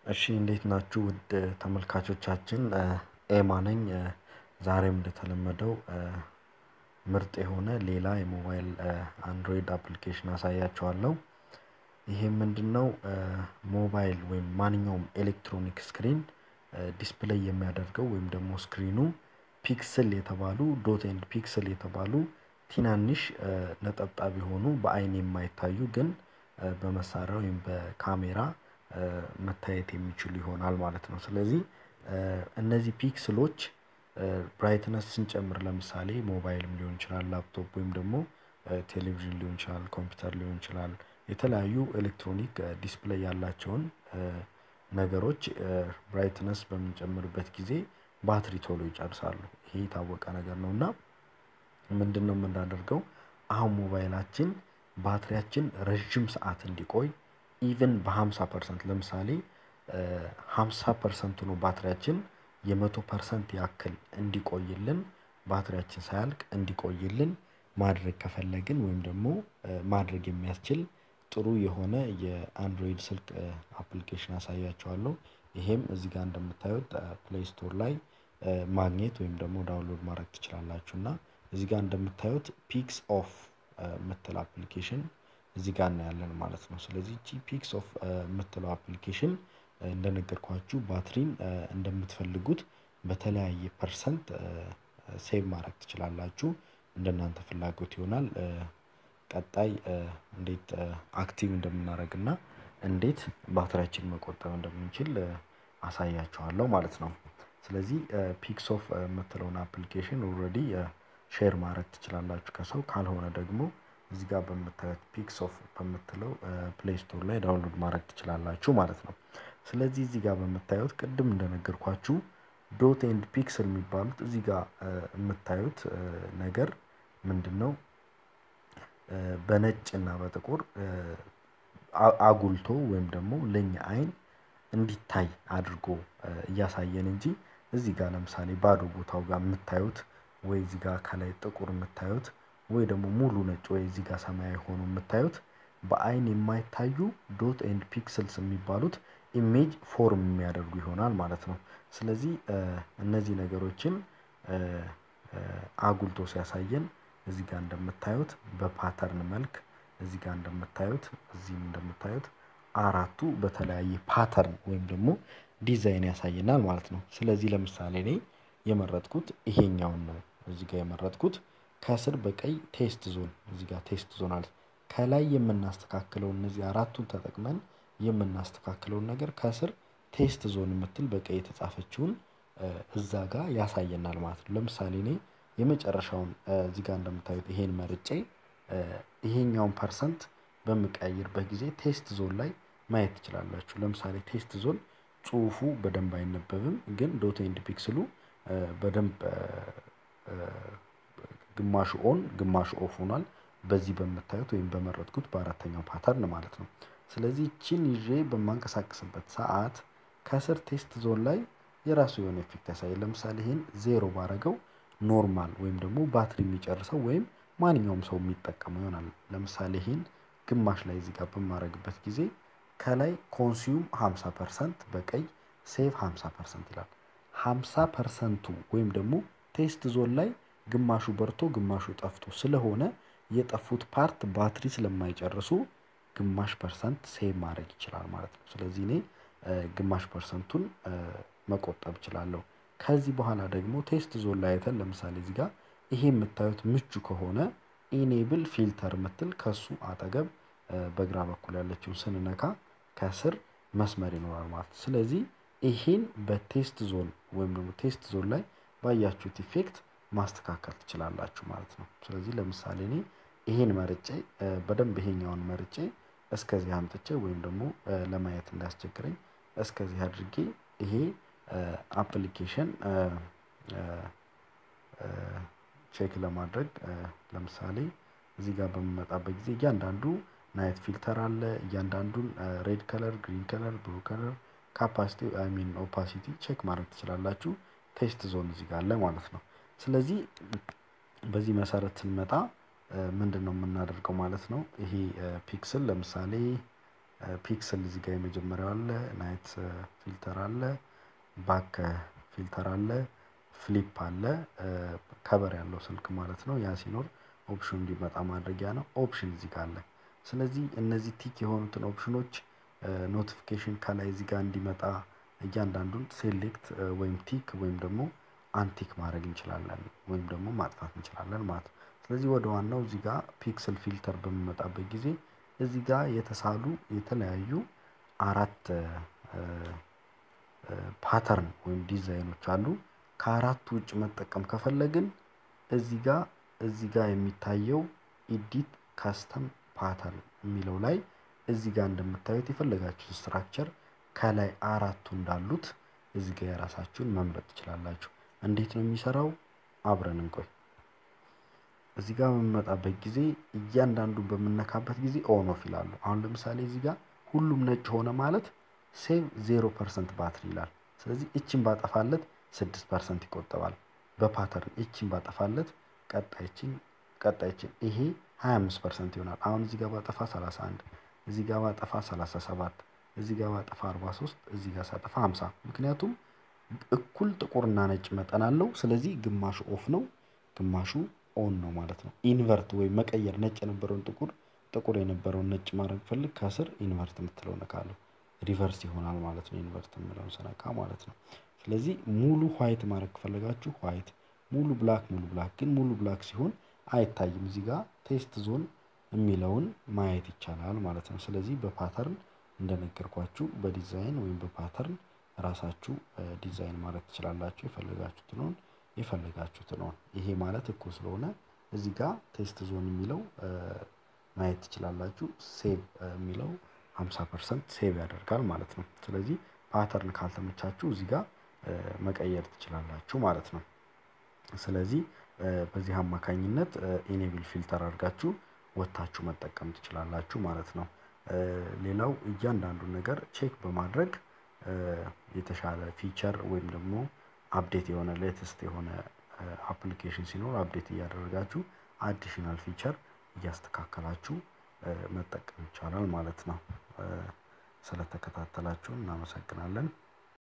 እሺ እንዴት ናችሁ ውድ ተመልካቾቻችን ኤማ ነኝ ዛሬም እንደተለመደው ምርጥ የሆነ ሌላ የሞባይል አንድሮይድ አፕሊኬሽን አሳያችኋለሁ ይሄ ምንድነው ሞባይል ወይም ማንኛውም ኤሌክትሮኒክ ስክሪን ዲስፕሌይ የሚያደርገው ወይም ደግሞ ስክሪኑ ፒክሰል የተባሉ ዶት ኤንድ ፒክሰል የተባሉ ትናንሽ ነጠብጣብ የሆኑ በአይን የማይታዩ ግን በመሳሪያው ወይም በካሜራ መታየት የሚችሉ ይሆናል ማለት ነው ስለዚህ እነዚህ ፒክሰሎች ብራይትነስ ስንጨምር ለምሳሌ ሞባይልም ሊሆን ይችላል ላፕቶፕ ወይም ደግሞ ቴሌቪዥን ሊሆን ይችላል ኮምፒውተር ሊሆን ይችላል የተለያዩ ኤሌክትሮኒክ ዲስፕሌይ ያላቸውን ነገሮች ብራይትነስ በመጨመርበት ጊዜ ባትሪ ቶሎ ይጨርሳሉ ይሄ ታወቀ ነገር ነውና ምንድነው የምናደርገው አሁን ሞባይላችን ባትሪያችን ረጅም ሰዓት እንዲቆይ ኢቭን በ50% ለምሳሌ 50% ነው ባትሪያችን የ100% ያክል እንዲቆይልን ባትሪያችን ሳያልቅ እንዲቆይልን ማድረግ ከፈለግን ወይም ደግሞ ማድረግ የሚያስችል ጥሩ የሆነ የአንድሮይድ ስልክ አፕሊኬሽን አሳያችኋለሁ ይሄም እዚህ ጋር እንደምታዩት ፕሌይ ስቶር ላይ ማግኔት ወይም ደግሞ ዳውንሎድ ማድረግ ትችላላችሁና እዚህ ጋር እንደምታዩት ፒክስ ኦፍ መተል አፕሊኬሽን እዚህ ጋር ያለን ማለት ነው ስለዚህ ጂ ፒክስ ኦፍ መተል አፕሊኬሽን እንደነገርኳችሁ ባትሪን እንደምትፈልጉት በተለያየ ፐርሰንት ሴቭ ማድረግ ትችላላችሁ እንደናንተ ፍላጎት ይሆናል ቀጣይ እንዴት አክቲቭ እንደምናደርግና እንዴት ባትሪያችን መቆጠብ እንደምንችል አሳያችኋለሁ ማለት ነው ስለዚህ ፒክስ ኦፍ መተለውን አፕሊኬሽን ኦሬዲ ሼር ማድረግ ትችላላችሁ ከሰው ካልሆነ ደግሞ እዚህ ጋር በመታየት ፒክስ ኦፍ በመተለው ፕሌይ ስቶር ላይ ዳውንሎድ ማድረግ ትችላላችሁ ማለት ነው ስለዚህ እዚህ ጋር በመታየት ቅድም እንደነገርኳችሁ ዶት ኤንድ ፒክሰል የሚባሉት እዚህ ጋር የምታዩት ነገር ምንድነው በነጭና በጥቁር አጉልቶ ወይም ደግሞ ለኛ አይን እንዲታይ አድርጎ ያሳየን እንጂ እዚህ ጋር ለምሳሌ ባዶ ቦታው ጋር የምታዩት ወይ እዚህ ጋር ከላይ ጥቁር የምታዩት ወይ ደግሞ ሙሉ ነጭ ወይ እዚህ ጋር ሰማያዊ ሆኖ የምታዩት በአይን የማይታዩ ዶት ኤንድ ፒክሰልስ የሚባሉት ኢሜጅ ፎርም የሚያደርጉ ይሆናል ማለት ነው ስለዚህ እነዚህ ነገሮችን አጉልቶ ሲያሳየን እዚህ ጋር እንደምታዩት በፓተርን መልክ እዚህ ጋር እንደምታዩት እዚህም እንደምታዩት አራቱ በተለያየ ፓተርን ወይም ደግሞ ዲዛይን ያሳየናል ማለት ነው ስለዚህ ለምሳሌ እኔ የመረጥኩት ይሄኛውን ነው እዚህ ጋር የመረጥኩት ከስር በቀይ ቴስት ዞን እዚህ ጋር ቴስት ዞን አለ ከላይ የምናስተካክለው እነዚህ አራቱን ተጠቅመን የምናስተካክለው ነገር ከስር ቴስት ዞን የምትል በቀይ የተጻፈችውን እዛ ጋር ያሳየናል ማለት ነው ለምሳሌ እኔ የመጨረሻውን እዚህ ጋር እንደምታዩት ይሄን መርጬ ይሄኛውን ፐርሰንት በመቀየርበት ጊዜ ቴስት ዞን ላይ ማየት ትችላላችሁ ለምሳሌ ቴስት ዞን ጽሁፉ በደንብ አይነበብም ግን ዶት ኤንድ ፒክሰሉ በደንብ ግማሽ ኦን ግማሽ ኦፍ ሆኗል በዚህ በመታየት ወይም በመረጥኩት በአራተኛው ፓተርን ማለት ነው ስለዚህ እቺን ይዤ በማንቀሳቀስበት ሰዓት ከስር ቴስት ዞን ላይ የራሱ የሆነ ኢፌክት ያሳያል ለምሳሌ ይሄን 0 ባረገው ኖርማል ወይም ደግሞ ባትሪ የሚጨርሰው ወይም ማንኛውም ሰው የሚጠቀመው ይሆናል ለምሳሌ ይሄን ግማሽ ላይ እዚህ ጋር በማረግበት ጊዜ ከላይ ኮንሱም 50% በቀይ ሴቭ 50% ይላል 50% ወይም ደግሞ ቴስት ዞን ላይ ግማሹ በርቶ ግማሹ ጠፍቶ ስለሆነ የጠፉት ፓርት ባትሪ ስለማይጨርሱ ግማሽ ፐርሰንት ሴቭ ማድረግ ይችላል ማለት ነው ስለዚህ እኔ ግማሽ ፐርሰንቱን መቆጠብ ይችላልው ከዚህ በኋላ ደግሞ ቴስት ዞን ላይ አይተን ለምሳሌ እዚህ ጋር ይሄ የምታዩት ምቹ ከሆነ ኢኔብል ፊልተር ምትል ከሱ አጠገብ በግራ በኩል ያለችው ስንነካ ከስር መስመር ይኖራል ማለት ስለዚህ ይሄን በቴስት ዞን ወይም ደግሞ ቴስት ዞን ላይ ባያችሁት ኢፌክት ማስተካከል ትችላላችሁ ማለት ነው ስለዚህ ለምሳሌ እኔ ይሄን መርጬ በደንብ ይሄኛውን መርጬ እስከዚህ አምጥቼ ወይም ደግሞ ለማየት እንዳስቸግረኝ እስከዚህ አድርጌ ይሄ አፕሊኬሽን ቼክ ለማድረግ ለምሳሌ እዚህ ጋር በመጣበት ጊዜ እያንዳንዱ ናይት ፊልተር አለ እያንዳንዱን ሬድ ከለር ግሪን ከለር ብሉ ከለር ካፓሲቲ አይ ሚን ኦፓሲቲ ቼክ ማድረግ ትችላላችሁ ቴስት ዞን እዚህ ጋር አለ ማለት ነው ስለዚህ በዚህ መሰረት እንመጣ ምንድነው የምናደርገው ማለት ነው ይሄ ፒክሰል ለምሳሌ ፒክሰል እዚህ ጋር የመጀመሪያው አለ ናይት ፊልተር አለ ባክ ፊልተር አለ ፍሊፕ አለ ከቨር ያለው ስልክ ማለት ነው ያ ሲኖር ኦፕሽን እንዲመጣ ማድረጊያ ነው ኦፕሽን እዚህ ጋር አለ ስለዚህ እነዚህ ቲክ የሆኑትን ኦፕሽኖች ኖቲፊኬሽን ከላይ እዚህ ጋር እንዲመጣ እያንዳንዱን ሴሌክት ወይም ቲክ ወይም ደግሞ አንቲክ ማድረግ እንችላለን ወይም ደግሞ ማጥፋት እንችላለን ማለት ነው ስለዚህ ወደ ዋናው እዚህ ጋር ፒክሰል ፊልተር በሚመጣበት ጊዜ እዚህ ጋር የተሳሉ የተለያዩ አራት ፓተርን ወይም ዲዛይኖች አሉ ከአራቱ ውጭ መጠቀም ከፈለግን እዚህ ጋር የሚታየው ኤዲት ካስተም ፓተርን የሚለው ላይ እዚህ ጋር እንደምታዩት የፈለጋችሁት ስትራክቸር ከላይ አራቱ እንዳሉት እዚህ ጋር የራሳችሁን መምረጥ ትችላላችሁ እንዴት ነው የሚሰራው አብረን እንቆይ እዚህ ጋር በመጣበት ጊዜ እያንዳንዱን በመነካበት ጊዜ ኦን ኦፍ ይላሉ አሁን ለምሳሌ እዚህ ጋር ሁሉም ነጭ ሆነ ማለት ሴቭ 0% ባትሪ ይላል ስለዚህ እቺን ባጠፋለት 6% ይቆጠባል በፓተርን እቺን ባጠፋለት ቀጣይችን ይሄ 25% ይሆናል አሁን እዚህ ጋር ባጠፋ 31 እዚህ ጋር ባጠፋ 37 እዚህ ጋር ባጠፋ 43 እዚህ ጋር ሳጠፋ 50 ምክንያቱም እኩል ጥቁርና ነጭ መጠን አለው ስለዚህ ግማሹ ኦፍ ነው ግማሹ ኦን ነው ማለት ነው ኢንቨርት ወይ መቀየር ነጭ የነበረውን ጥቁር የነበረውን ነጭ ማድረግ ፈልግ ከስር ኢንቨርት የምትለው ነካለው ሪቨርስ ይሆናል ማለት ነው ኢንቨርት የምለውን ሰነካ ማለት ነው ስለዚህ ሙሉ ዋይት ማድረግ ፈልጋችሁ ዋይት ሙሉ ብላክ ግን ሙሉ ብላክ ሲሆን አይታይም እዚህ ጋር ቴስት ዞን የሚለውን ማየት ይቻላል ማለት ነው ስለዚህ በፓተርን እንደነገርኳችሁ በዲዛይን ወይም በፓተርን ራሳችሁ ዲዛይን ማድረግ ትችላላችሁ የፈለጋችሁት ነው ይሄ ማለት እኮ ስለሆነ እዚህ ጋር ቴስት ዞን የሚለው ማየት ትችላላችሁ ሴቭ የሚለው 50% ሴቭ ያደርጋል ማለት ነው ስለዚህ ፓተርን ካልተመቻችሁ እዚህ ጋር መቀየር ትችላላችሁ ማለት ነው ስለዚህ በዚህ አማካኝነት ኢኔብል ፊልተር አድርጋችሁ ወጣችሁ መጠቀም ትችላላችሁ ማለት ነው ሌላው እያንዳንዱ ነገር ቼክ በማድረግ የተሻለ ፊቸር ወይም ደግሞ አፕዴት የሆነ ሌተስት የሆነ አፕሊኬሽን ሲኖር አፕዴት ያደርጋችሁ አዲሽናል ፊቸር ያስተካከላችሁ መጠቀም ይቻላል ማለት ነው ስለተከታተላችሁ እናመሰግናለን